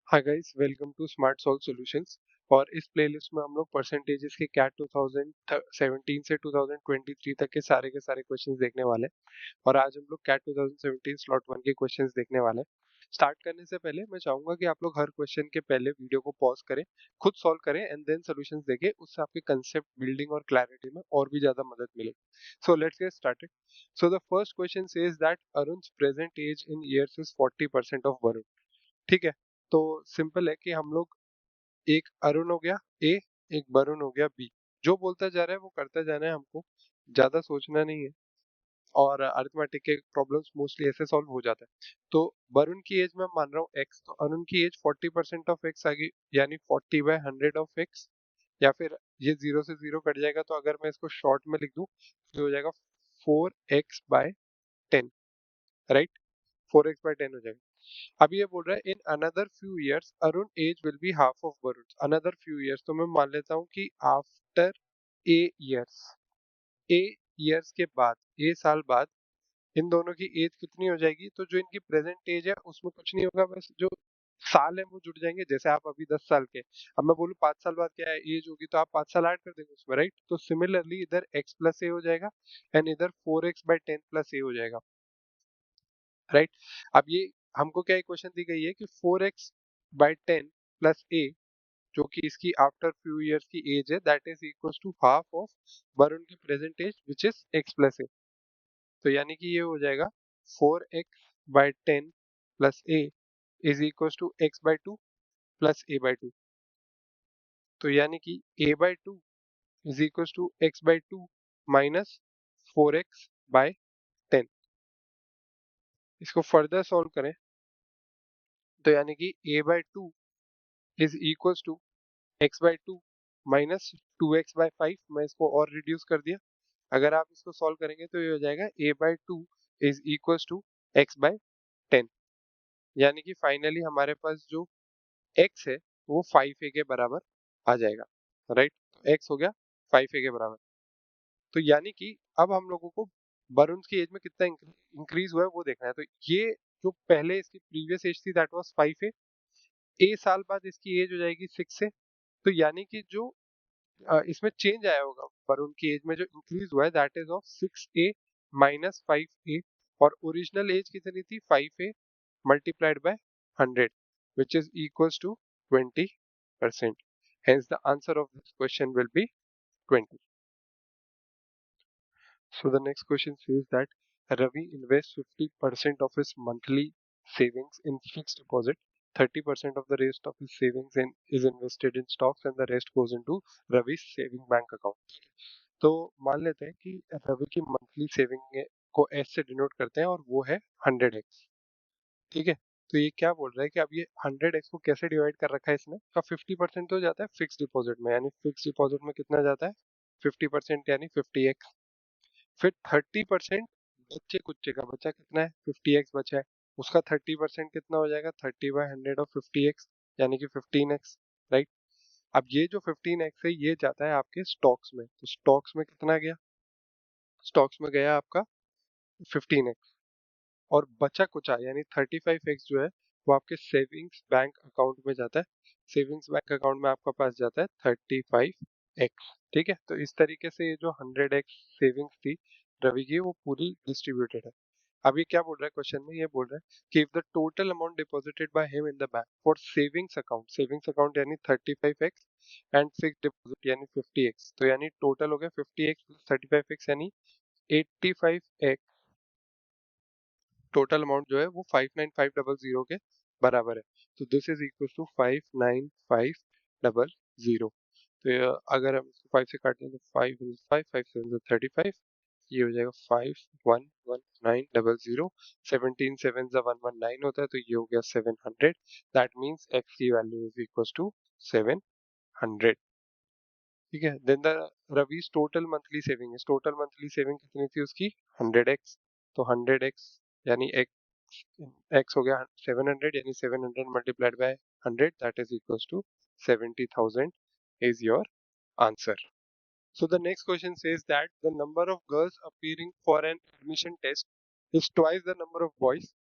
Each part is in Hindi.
Hi guys, welcome to smart solve solutions. और इस प्लेलिस्ट में हम लोग परसेंटेजेस के कैट 2017 से 2023 तक के सारे क्वेश्चंस देखने वाले हैं। और आज हम लोग कैट 2017 स्लॉट 1 के क्वेश्चंस देखने वाले हैं। स्टार्ट करने से पहले मैं चाहूंगा कि आप लोग हर क्वेश्चन के पहले वीडियो को पॉज करें, खुद सॉल्व करें एंड देन सॉल्यूशंस देखें। उससे आपके कंसेप्ट बिल्डिंग और क्लैरिटी में और भी ज्यादा मदद मिलेगी। So let's get started. So the first question says that Arun's present age in years is 40% of Varun. ठीक है, तो सिंपल है कि हम लोग एक अरुण हो गया ए, एक वरुण हो गया बी। जो बोलता जा रहा है वो करता जाना है, हमको ज्यादा सोचना नहीं है। और अरिथमेटिक के प्रॉब्लम्स मोस्टली ऐसे सॉल्व हो जाता है। तो वरुण की एज मैं मान रहा हूँ एक्स, तो अरुण की एज 40% ऑफ एक्स आ गई, यानी 40/100 ऑफ एक्स। या फिर ये जीरो से जीरो कट जाएगा, तो अगर मैं इसको शॉर्ट में लिख दूं तो हो जाएगा 4x/10। राइट, 4x/10 हो जाएगा। अब ये बोल रहा है in another few years Arun age will be half of Varun. Another few years, तो मैं मान लेता हूँ कि after a years, a years के बाद, ए साल बाद इन दोनों की एज कितनी हो जाएगी। तो जो इनकी प्रेजेंट एज है उसमें कुछ नहीं होगा, बस जो साल है वो जुड़ जाएंगे। जैसे आप अभी 10 साल के, अब मैं बोलूँ 5 साल बाद क्या एज होगी, तो आप 5 साल ऐड कर देंगे उसमें। राइट, तो सिमिलरली इधर x प्लस ए हो जाएगा एंड इधर 4x/10 प्लस ए हो जाएगा। राइट, अब ये हमको क्या इक्वेशन दी गई है कि 4x/10 प्लस ए, जो कि इसकी आफ्टर फ्यू इयर्स की एज है, that is equal to half of Varun की present age which is x plus A. तो यानी कि ये हो जाएगा 4x/10 plus A is equal to x/2 plus a/2। तो यानी कि a/2 is equal to x/2 minus 4x/10। इसको फर्दर सॉल्व करें तो यानी कि a/2 is equal to x/2 minus 2x/5। मैं इसको और रिड्यूस कर दिया। अगर आप इसको सॉल्व करेंगे तो ये हो जाएगा a/2 is equal to x/10। यानी कि फाइनली हमारे पास जो x है वो 5a के बराबर आ जाएगा। राइट, x हो गया 5a के बराबर। तो यानी कि अब हम लोगों को वरुण की एज में कितना इंक्रीज हुआ है वो देखना है। तो ये जो पहले इसकी प्रीवियस एज थी दैट वाज 5a, ए साल बाद इसकी एज हो जाएगी 6a। तो यानी कि जो इसमें चेंज आया होगा वरुण की एज में, जो इंक्रीज हुआ है that is of 6a minus 5a। और ओरिजिनल एज कितनी थी 5a multiplied by 100 which is equals to 20%. Hence the answer of this question will be 20. So the next question says that Ravi invests 50% of his monthly savings in fixed deposit, 30% of the rest of his savings is invested in stocks, and the rest goes into Ravi's saving bank account. तो मान लेते हैं कि रवि की मंथली सेविंग को एस से डिनोट करते हैं और वो है 100x। ठीक है, तो ये क्या बोल रहा है कि अब ये 100x को कैसे डिवाइड कर रखा है इसने, का 50% तो जाता है फिक्स डिपॉजिट में, यानी फिक्स डिपॉजिट में कितना जाता है 50%, यानी 50x। फिर 30% बच्चे कुच्चे का बचा कितना है 50x बचा है, उसका 30% कितना हो जाएगा 30/100 ऑफ 50x, यानी कि 15x। राइट, अब ये जो 15x है ये जाता है आपके स्टॉक्स में, तो स्टॉक्स में कितना गया, स्टॉक्स में गया आपका 15x। और बचा कुचा यानी 35x जो है वो आपके सेविंग्स बैंक अकाउंट में जाता है। सेविंग्स बैंक अकाउंट में आपका पास जाता है 35x। ठीक है, तो इस तरीके से ये जो 100x सेविंग्स थी रवि की वो पूरी डिस्ट्रीब्यूटेड है। अब ये क्या बोल रहा है क्वेश्चन में, ये बोल रहा है कि if the total amount deposited by him in the bank for savings account यानी 35x एंड फिक्स डिपॉजिट यानी 50x, तो यानी टोटल हो गया 50x प्लस 35x यानी 85x। टोटल अमाउंट जो है वो 59500 के बराबर है। तो दिस इज इक्वल टू 59500। तो अगर हम इसको 5 से काट दें तो 5 5 5 7 35, ये हो जाएगा 51190। 17 7 119 होता है, तो ये हो गया 700। दैट मीन्स एक्स की वैल्यू इज इक्वल टू 700। ठीक है, then the Ravi's total monthly saving है, टोटल मंथली सेविंग कितनी थी उसकी 100x। तो 100x यानी x हो गया 700, यानी 700 multiplied by 100 that is equal to 70,000 is your answer. So the next question says that the number of girls appearing for an admission test is twice the number of boys.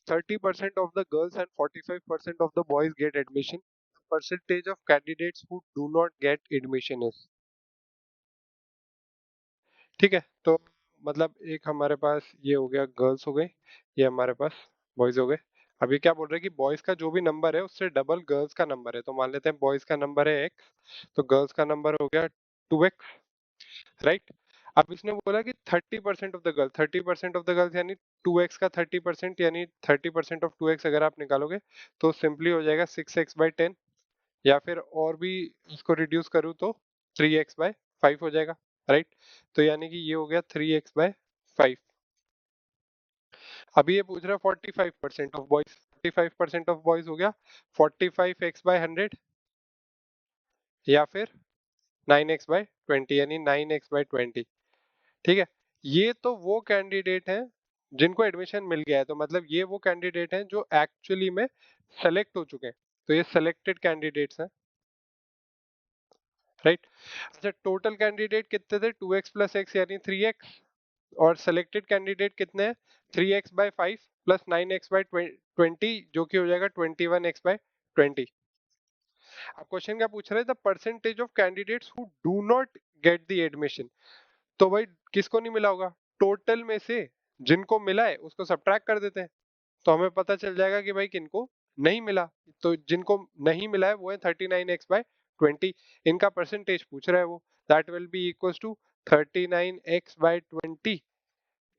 30% of the girls and 45% of the boys get admission. The percentage of candidates who do not get admission is. ठीक है, तो मतलब एक हमारे पास ये हो गया, गर्ल्स हो गई, ये हमारे पास बॉयज हो गए। अभी क्या बोल रहे हैं कि बॉयज का जो भी नंबर है उससे डबल गर्ल्स का नंबर है, तो मान लेते हैं बॉयज का नंबर है एक्स, तो गर्ल्स का नंबर हो गया 2x, राइट। अब इसने बोला कि 30% of the girl, 30% of the girls यानी 2x का 30%, यानी 30% ऑफ 2x अगर आप निकालोगे तो सिंपली हो जाएगा 6x/10, या फिर और भी इसको रिड्यूस करूँ तो 3x/5 हो जाएगा, राइट। तो यानी कि ये हो गया 3x/5। अभी ये पूछ रहा है 45% ऑफ बॉयज, 45% ऑफ बॉयज हो गया 45x/100, या फिर 9x/20, यानी 9x/20। ठीक है, ये तो वो कैंडिडेट हैं जिनको एडमिशन मिल गया है, तो मतलब ये वो कैंडिडेट हैं जो एक्चुअली में सेलेक्ट हो चुके हैं, तो ये सिलेक्टेड कैंडिडेट्स हैं, राइट। अच्छा, टोटल कैंडिडेट कितने थे, 2x+x यानी 3x, और सिलेक्टेड कैंडिडेट कितने हैं, 3x/5 प्लस 9x/20, जो कि हो जाएगा 21x/20। अब क्वेश्चन क्या पूछ रहे हैं, the percentage of candidates who do not get the admission. तो भाई किसको नहीं मिला होगा, टोटल में से जिनको मिला है उसको सब्ट्रैक्ट कर देते हैं, तो हमें पता चल जाएगा कि भाई किनको नहीं मिला। तो जिनको नहीं मिला है वो है 39x/20, इनका परसेंटेज पूछ रहा है वो, that will be equal to 39x/20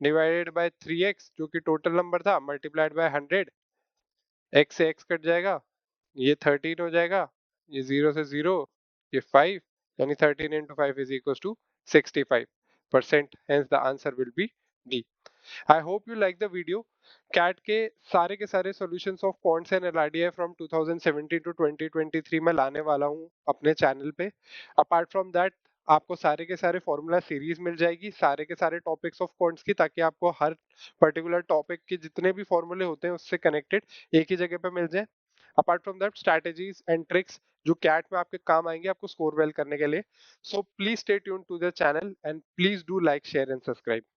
divided by 3x, जो कि टोटल नंबर था, मल्टीप्लाइड बाय 100, x से x कट जाएगा, ये 13 हो जाएगा, ये 0 से 0, ये 5, यानी 13 into 5 is equals to 65%, hence the answer will be D। I hope you like the video। CAT के सारे solutions of quants and LRDI from 2017 to 2023 में लाने वाला हूँ अपने चैनल पे। अपार्ट फ्रॉम दैट आपको सारे के सारे फॉर्मूला सीरीज मिल जाएगी सारे के सारे टॉपिक्स ऑफ क्वांट्स की, ताकि आपको हर पर्टिकुलर टॉपिक के जितने भी फॉर्मूले होते हैं उससे कनेक्टेड एक ही जगह पे मिल जाए। Apart from that strategies and tricks जो कैट में आपके काम आएंगे आपको स्कोर वेल करने के लिए। So please stay tune to the channel and please do like share and subscribe.